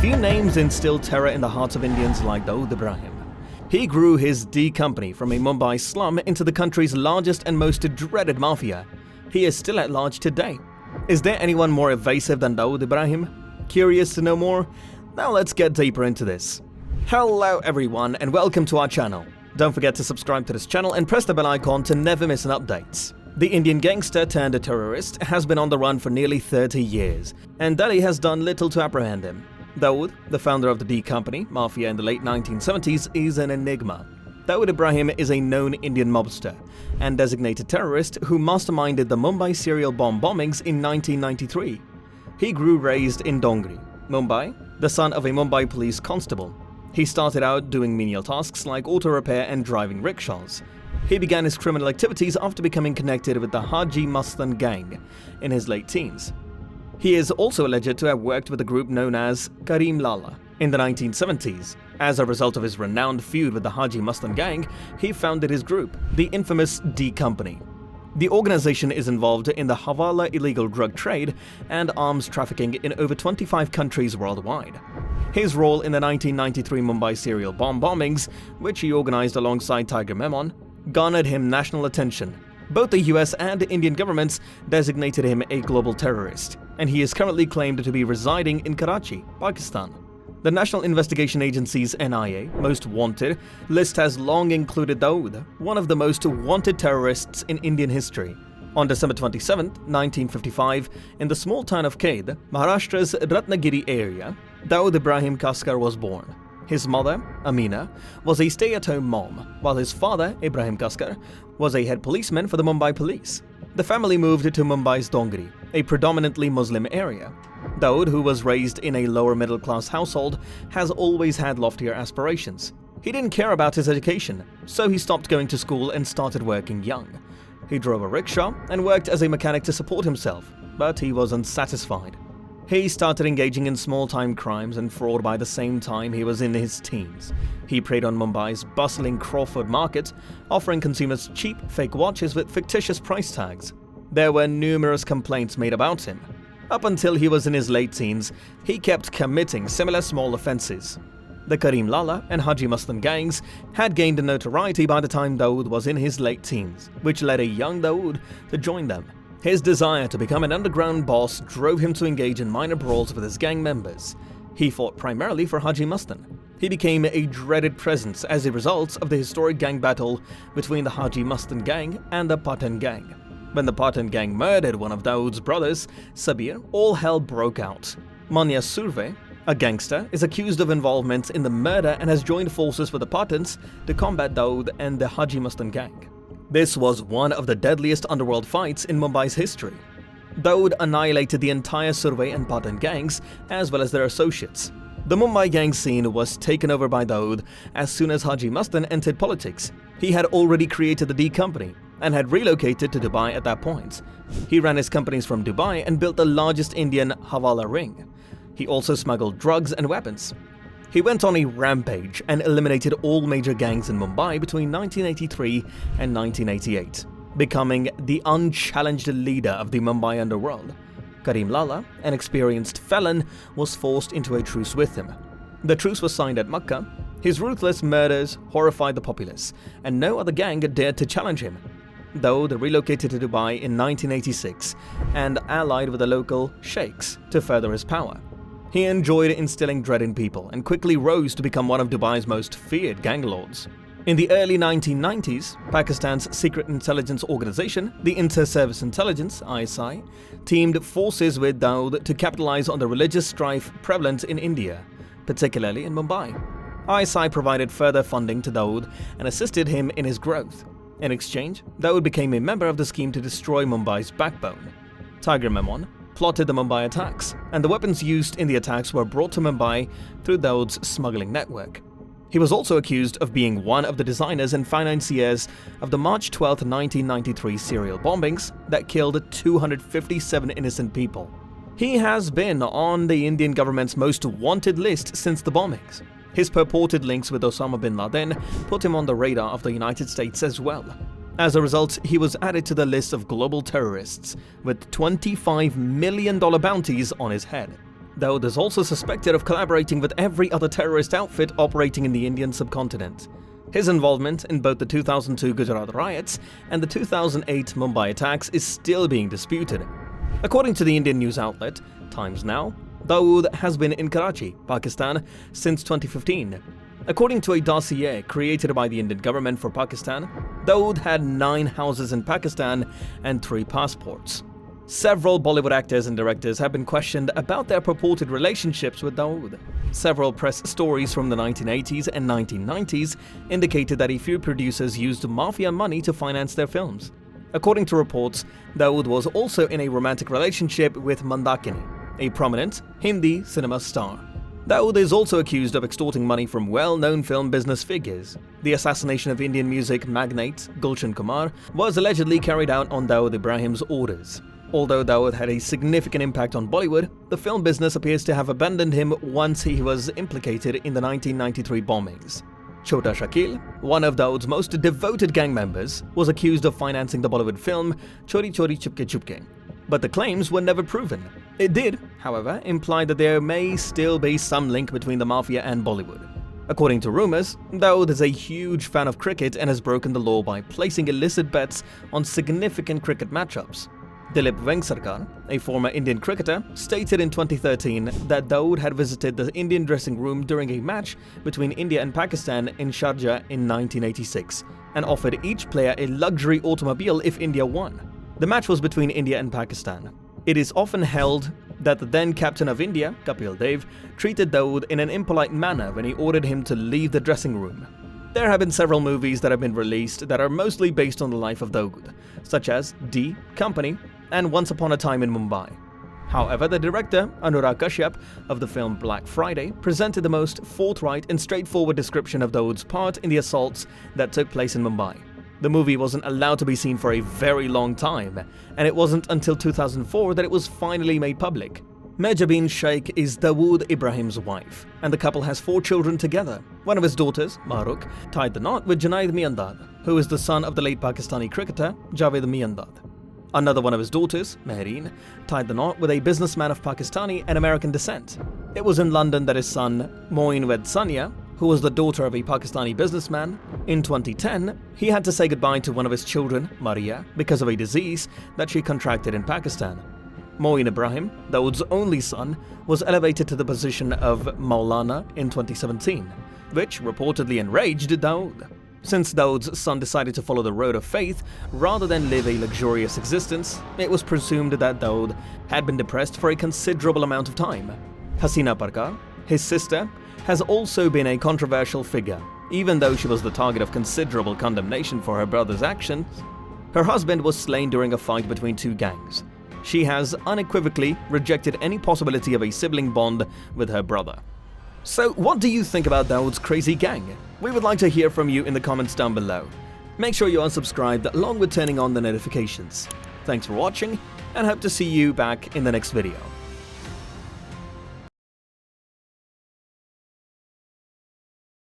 Few names instilled terror in the hearts of Indians like Dawood Ibrahim. He grew his D Company from a Mumbai slum into the country's largest and most dreaded mafia. He is still at large today. Is there anyone more evasive than Dawood Ibrahim? Curious to know more? Now let's get deeper into this. Hello everyone and welcome to our channel. Don't forget to subscribe to this channel and press the bell icon to never miss an update. The Indian gangster turned a terrorist has been on the run for nearly 30 years, and Delhi has done little to apprehend him. Dawood, the founder of the D Company, Mafia in the late 1970s, is an enigma. Dawood Ibrahim is a known Indian mobster and designated terrorist who masterminded the Mumbai serial bomb bombings in 1993. He grew raised in Dongri, Mumbai, the son of a Mumbai police constable. He started out doing menial tasks like auto repair and driving rickshaws. He began his criminal activities after becoming connected with the Haji Mastan gang in his late teens. He is also alleged to have worked with a group known as Karim Lala in the 1970s. As a result of his renowned feud with the Haji Mastan gang, he founded his group, the infamous D Company. The organization is involved in the Hawala illegal drug trade and arms trafficking in over 25 countries worldwide. His role in the 1993 Mumbai serial bomb bombings, which he organized alongside Tiger Memon, garnered him national attention. Both the US and Indian governments designated him a global terrorist, and he is currently claimed to be residing in Karachi, Pakistan. The National Investigation Agency's NIA Most Wanted list has long included Dawood, one of the most wanted terrorists in Indian history. On December 27, 1955, in the small town of Kaid, Maharashtra's Ratnagiri area, Dawood Ibrahim Kaskar was born. His mother, Amina, was a stay-at-home mom, while his father, Ibrahim Kaskar, was a head policeman for the Mumbai police. The family moved to Mumbai's Dongri, a predominantly Muslim area. Dawood, who was raised in a lower middle-class household, has always had loftier aspirations. He didn't care about his education, so he stopped going to school and started working young. He drove a rickshaw and worked as a mechanic to support himself, but he was unsatisfied. He started engaging in small-time crimes and fraud by the same time he was in his teens. He preyed on Mumbai's bustling Crawford market, offering consumers cheap, fake watches with fictitious price tags. There were numerous complaints made about him. Up until he was in his late teens, he kept committing similar small offenses. The Karim Lala and Haji Mastan gangs had gained notoriety by the time Dawood was in his late teens, which led a young Dawood to join them. His desire to become an underground boss drove him to engage in minor brawls with his gang members. He fought primarily for Haji Mastan. He became a dreaded presence as a result of the historic gang battle between the Haji Mastan gang and the Pathan gang. When the Pathan gang murdered one of Dawood's brothers, Sabir, all hell broke out. Manya Surve, a gangster, is accused of involvement in the murder and has joined forces with the Pathans to combat Dawood and the Haji Mastan gang. This was one of the deadliest underworld fights in Mumbai's history. Dawood annihilated the entire Surve and Pathan gangs as well as their associates. The Mumbai gang scene was taken over by Dawood as soon as Haji Mastan entered politics. He had already created the D Company and had relocated to Dubai at that point. He ran his companies from Dubai and built the largest Indian Hawala ring. He also smuggled drugs and weapons. He went on a rampage and eliminated all major gangs in Mumbai between 1983 and 1988, becoming the unchallenged leader of the Mumbai underworld. Karim Lala, an experienced felon, was forced into a truce with him. The truce was signed at Makkah. His ruthless murders horrified the populace, and no other gang dared to challenge him. Dawood relocated to Dubai in 1986 and allied with the local sheikhs to further his power. He enjoyed instilling dread in people and quickly rose to become one of Dubai's most feared gang lords. In the early 1990s, Pakistan's secret intelligence organization, the Inter-Service Intelligence (ISI), teamed forces with Dawood to capitalize on the religious strife prevalent in India, particularly in Mumbai. ISI provided further funding to Dawood and assisted him in his growth. In exchange, Dawood became a member of the scheme to destroy Mumbai's backbone. Tiger Memon plotted the Mumbai attacks, and the weapons used in the attacks were brought to Mumbai through Dawood's smuggling network. He was also accused of being one of the designers and financiers of the March 12, 1993 serial bombings that killed 257 innocent people. He has been on the Indian government's most wanted list since the bombings. His purported links with Osama bin Laden put him on the radar of the United States as well. As a result, he was added to the list of global terrorists with $25 million bounties on his head. Dawood is also suspected of collaborating with every other terrorist outfit operating in the Indian subcontinent. His involvement in both the 2002 Gujarat riots and the 2008 Mumbai attacks is still being disputed. According to the Indian news outlet Times Now, Dawood has been in Karachi, Pakistan since 2015. According to a dossier created by the Indian government for Pakistan, Dawood had 9 houses in Pakistan and 3 passports. Several Bollywood actors and directors have been questioned about their purported relationships with Dawood. Several press stories from the 1980s and 1990s indicated that a few producers used Mafia money to finance their films. According to reports, Dawood was also in a romantic relationship with Mandakini, a prominent Hindi cinema star. Dawood is also accused of extorting money from well-known film business figures. The assassination of Indian music magnate Gulshan Kumar was allegedly carried out on Dawood Ibrahim's orders. Although Dawood had a significant impact on Bollywood, the film business appears to have abandoned him once he was implicated in the 1993 bombings. Chota Shakil, one of Dawood's most devoted gang members, was accused of financing the Bollywood film Chori Chori Chupke Chupke. But the claims were never proven. It did, however, imply that there may still be some link between the Mafia and Bollywood. According to rumors, Dawood is a huge fan of cricket and has broken the law by placing illicit bets on significant cricket matchups. Dilip Vengsarkar, a former Indian cricketer, stated in 2013 that Dawood had visited the Indian dressing room during a match between India and Pakistan in Sharjah in 1986 and offered each player a luxury automobile if India won. The match was between India and Pakistan. It is often held that the then captain of India, Kapil Dev, treated Dawood in an impolite manner when he ordered him to leave the dressing room. There have been several movies that have been released that are mostly based on the life of Dawood, such as D, Company, and Once Upon a Time in Mumbai. However, the director, Anurag Kashyap, of the film Black Friday, presented the most forthright and straightforward description of Dawood's part in the assaults that took place in Mumbai. The movie wasn't allowed to be seen for a very long time, and it wasn't until 2004 that it was finally made public. Mejabin Sheikh is Dawood Ibrahim's wife, and the couple has 4 children together. One of his daughters, Maruk, tied the knot with Junaid Miandad, who is the son of the late Pakistani cricketer Javed Miandad. Another one of his daughters, Mehreen, tied the knot with a businessman of Pakistani and American descent. It was in London that his son, Moin wed Sania, who was the daughter of a Pakistani businessman. In 2010, he had to say goodbye to one of his children, Maria, because of a disease that she contracted in Pakistan. Dwood Ibrahim, Dawood's only son, was elevated to the position of Maulana in 2017, which reportedly enraged Dawood. Since Dawood's son decided to follow the road of faith rather than live a luxurious existence, it was presumed that Dawood had been depressed for a considerable amount of time. Hasina Parkar, his sister, has also been a controversial figure. Even though she was the target of considerable condemnation for her brother's actions, her husband was slain during a fight between 2 gangs. She has unequivocally rejected any possibility of a sibling bond with her brother. So what do you think about Dawood's crazy gang? We would like to hear from you in the comments down below. Make sure you are subscribed along with turning on the notifications. Thanks for watching and hope to see you back in the next video.